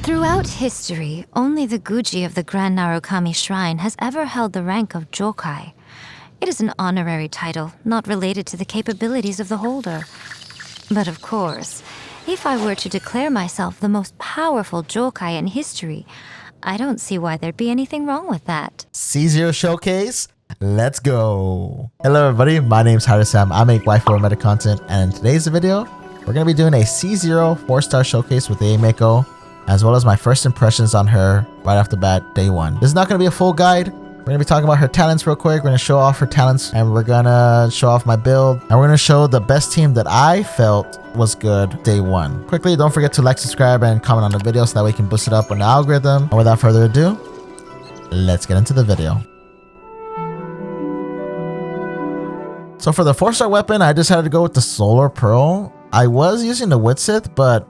Throughout history, only the Guji of the Grand Narukami Shrine has ever held the rank of Jokai. It is an honorary title, not related to the capabilities of the holder. But of course, if I were to declare myself the most powerful Jokai in history, I don't see why there'd be anything wrong with that. C0 Showcase, let's go. Hello everybody, my name's Sam. I make waifu meta content, and in today's video, we're going to be doing a C0 4-star showcase with Yae Miko, as well as my first impressions on her right off the bat, day one. This is not going to be a full guide. We're going to be talking about her talents real quick. We're going to show off her talents, and we're going to show off my build, and we're going to show the best team that I felt was good day one. Quickly, don't forget to like, subscribe, and comment on the video so that we can boost it up on the algorithm. And without further ado, let's get into the video. So for the 4-star weapon, I decided to go with the Solar Pearl. I was using the Witsith, but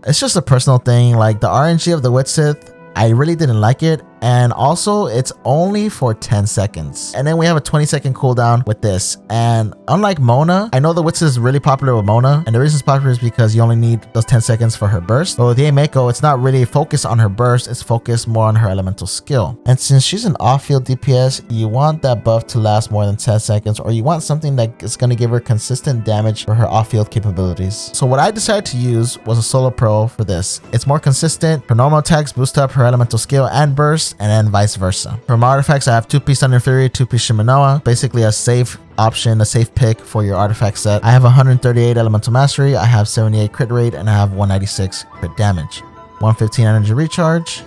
it's just a personal thing. Like the RNG of the Witsith, I really didn't like it. And also it's only for 10 seconds. And then we have a 20-second cooldown with this. And unlike Mona, I know the Witsith is really popular with Mona. And the reason it's popular is because you only need those 10 seconds for her burst. But with Yae Miko, it's not really focused on her burst. It's focused more on her elemental skill. And since she's an off-field DPS, you want that buff to last more than 10 seconds. Or you want something that is going to give her consistent damage for her off-field capabilities. So what I decided to use was a Solar Pearl for this. It's more consistent. Her normal attacks boost up her elemental skill and burst, and then vice versa. For my artifacts, I have 2-piece Thunder Fury, 2-piece Shimanoa, basically a safe option, a safe pick for your artifact set. I have 138 elemental mastery, I have 78 crit rate, and I have 196 crit damage, 115 energy recharge,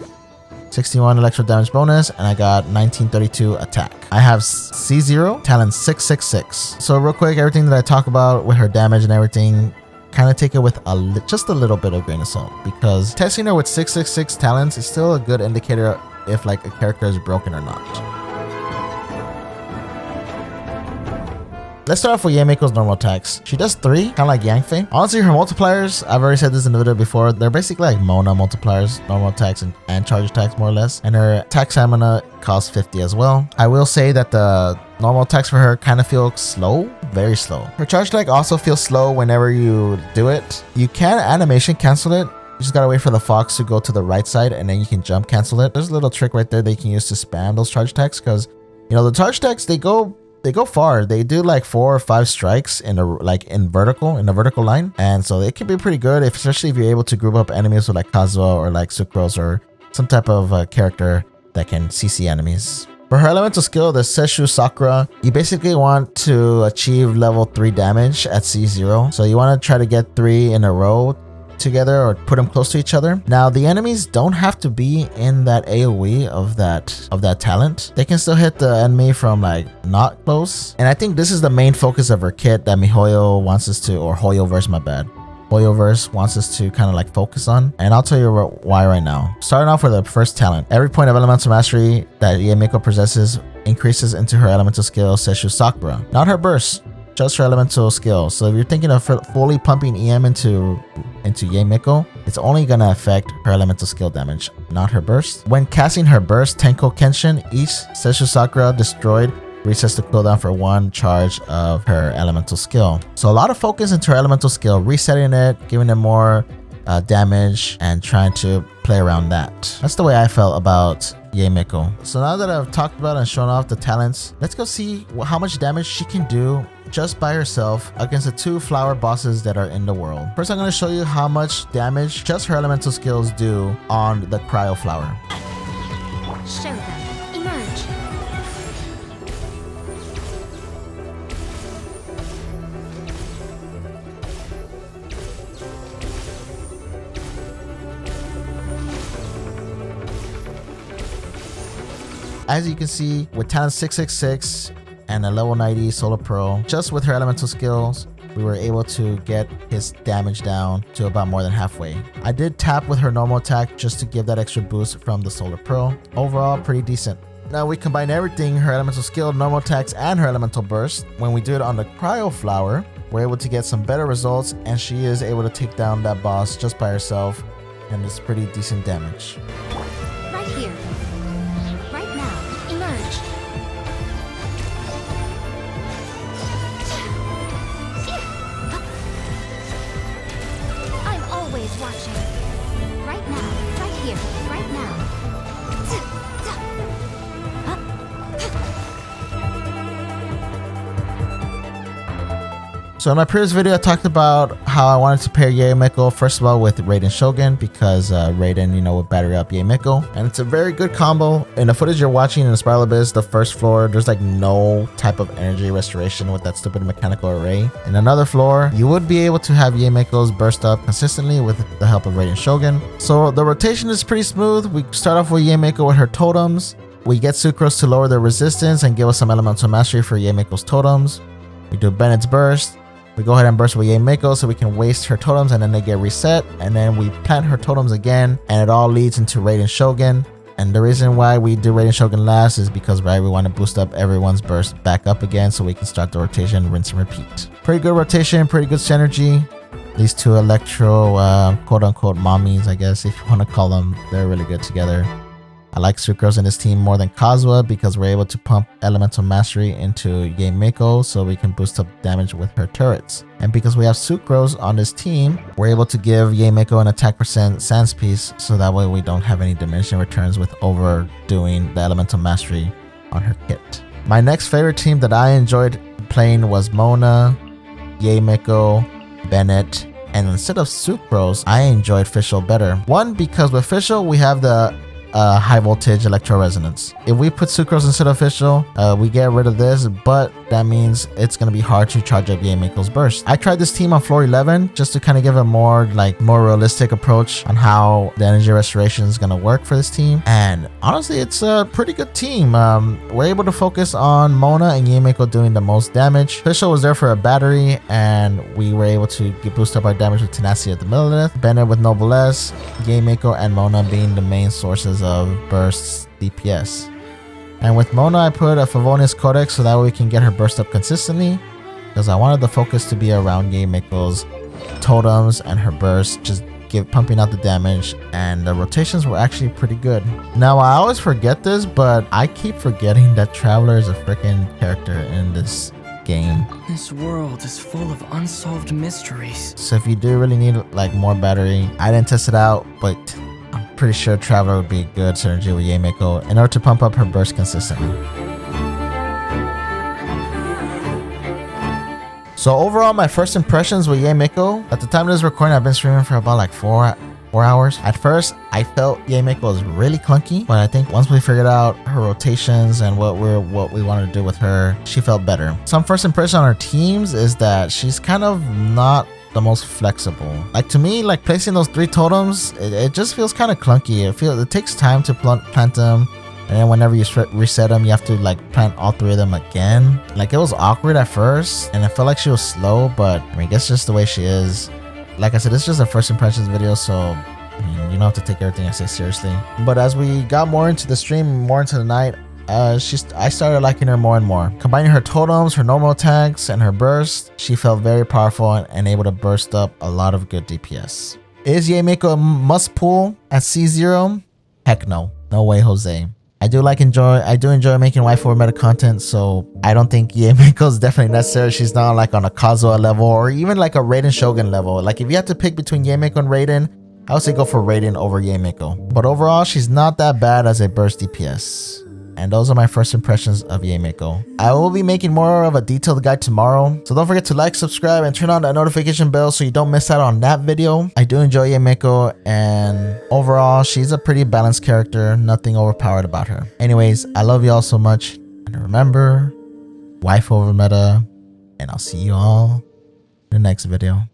61 electro damage bonus, and I got 1932 attack. I have C0 talent 666. So real quick, everything that I talk about with her damage and everything, kind of take it with just a little bit of grain of salt, because testing her with 666 talents is still a good indicator if like a character is broken or not. Let's start off with Yae Miko's normal attacks. She does 3, kind of like Yangfei. Honestly, her multipliers, I've already said this in the video before, they're basically like Mona multipliers, normal attacks and charge attacks more or less. And her attack stamina costs 50 as well. I will say that the normal attacks for her kind of feel slow, very slow. Her charge attack also feels slow whenever you do it. You can animation cancel it. You just gotta wait for the fox to go to the right side, and then you can jump cancel it. There's a little trick right there that you can use to spam those charge attacks, because you know the charge attacks, they go far. They do like 4 or 5 strikes in a vertical line, and so it can be pretty good, especially if you're able to group up enemies with like Kazuha or like Sucrose or some type of character that can CC enemies. For her elemental skill, the Seshu Sakura, you basically want to achieve level 3 damage at C0. So you want to try to get 3 in a row together or put them close to each other. Now the enemies don't have to be in that AoE of that talent. They can still hit the enemy from like not close. And I think this is the main focus of her kit that Mihoyo wants us to, or Hoyoverse, my bad. Hoyoverse wants us to kind of like focus on, and I'll tell you why right now. Starting off with the first talent, every point of elemental mastery that Yae Miko possesses increases into her elemental skill Seshu Sakura, not her burst, just her elemental skill. So if you're thinking of fully pumping EM into Yae Miko, it's only gonna affect her elemental skill damage, not her burst. When casting her burst Tenko Kenshin, each Seshu Sakura destroyed resets the cooldown for 1 charge of her elemental skill. So a lot of focus into her elemental skill, resetting it, giving it more damage, and trying to play around that. That's the way I felt about Yae Miko. So now that I've talked about and shown off the talents, let's go see how much damage she can do just by herself against the 2 flower bosses that are in the world. First, I'm going to show you how much damage just her elemental skills do on the cryo flower. Show them. Emerge. As you can see, with talent 666 and a level 90 Solar Pearl, just with her elemental skills, we were able to get his damage down to about more than halfway. I did tap with her normal attack just to give that extra boost from the Solar Pearl. Overall, pretty decent. Now we combine everything, her elemental skill, normal attacks, and her elemental burst. When we do it on the cryo flower, we're able to get some better results, and she is able to take down that boss just by herself, and it's pretty decent damage. Right here. Right now. Emerge. I'm always watching. right now. Right here. Right now. So in my previous video, I talked about how I wanted to pair Yae Miko first of all with Raiden Shogun because Raiden, you know, would battery up Yae Miko, and it's a very good combo. In the footage you're watching in the Spiral Abyss, the first floor, there's like no type of energy restoration with that stupid mechanical array. In another floor, you would be able to have Yae Miko's burst up consistently with the help of Raiden Shogun. So the rotation is pretty smooth. We start off with Yae Miko with her totems. We get Sucrose to lower their resistance and give us some elemental mastery for Yae Miko's totems. We do Bennett's burst. We go ahead and burst with Yae Miko so we can waste her totems and then they get reset. And then we plant her totems again and it all leads into Raiden Shogun. And the reason why we do Raiden Shogun last is because we want to boost up everyone's burst back up again so we can start the rotation, rinse and repeat. Pretty good rotation, pretty good synergy. These two Electro quote unquote mommies, I guess if you want to call them, they're really good together. I like Sucrose in this team more than Kazuha because we're able to pump elemental mastery into Yae Miko so we can boost up damage with her turrets. And because we have Sucrose on this team, we're able to give Yae Miko an attack percent sans piece so that way we don't have any diminishing returns with overdoing the elemental mastery on her kit. My next favorite team that I enjoyed playing was Mona, Yae Miko, Bennett, and instead of Sucrose, I enjoyed Fischl better. One, because with Fischl we have the high voltage electro resonance. If we put Sucrose instead of Fischl, we get rid of this, but that means it's gonna be hard to charge up Yae Miko's burst. I tried this team on floor 11 just to kind of give a more realistic approach on how the energy restoration is gonna work for this team, and honestly it's a pretty good team. We're able to focus on Mona and Yae Miko doing the most damage. Fischl was there for a battery and we were able to boost up our damage with Tenacity of the Millilith. Bennett with Noblesse, Yae Miko and Mona being the main sources of bursts DPS. And with Mona I put a Favonius Codex so that way we can get her burst up consistently because I wanted the focus to be around Yae Miko's totems and her burst, just pumping out the damage, and the rotations were actually pretty good. Now I always forget this, but I keep forgetting that Traveler is a freaking character in this game. This world is full of unsolved mysteries. So if you do really need more battery, I didn't test it out, but I'm pretty sure Traveler would be a good synergy with Yae Miko in order to pump up her burst consistently. So overall, my first impressions with Yae Miko, at the time of this recording, I've been streaming for about 4 hours. At first, I felt Yae Miko was really clunky, but I think once we figured out her rotations and what we wanted to do with her, she felt better. Some first impression on her teams is that she's kind of not the most flexible. To me, placing those 3 totems, it just feels kind of clunky. It takes time to plant them, and then whenever you reset them, you have to plant all 3 of them again. It was awkward at first, and it felt like she was slow, but I mean, it's just the way she is. Like I said, it's just a first impressions video, so I mean, you don't have to take everything I say seriously. But as we got more into the stream, more into the night, I started liking her more and more. Combining her totems, her normal attacks, and her burst, she felt very powerful and able to burst up a lot of good DPS. Is Yae Miko a must pull at C0? Heck no. No way, Jose. I do enjoy making waifu or meta content, so I don't think Yae Miko is definitely necessary. She's not on a Kazuha level or even a Raiden Shogun level. If you had to pick between Yae Miko and Raiden, I would say go for Raiden over Yae Miko. But overall, she's not that bad as a burst DPS. And those are my first impressions of Yae Miko. I will be making more of a detailed guide tomorrow, so don't forget to like, subscribe, and turn on that notification bell so you don't miss out on that video. I do enjoy Yae Miko, and overall, she's a pretty balanced character, nothing overpowered about her. Anyways, I love you all so much, and remember, waifu over meta, and I'll see you all in the next video.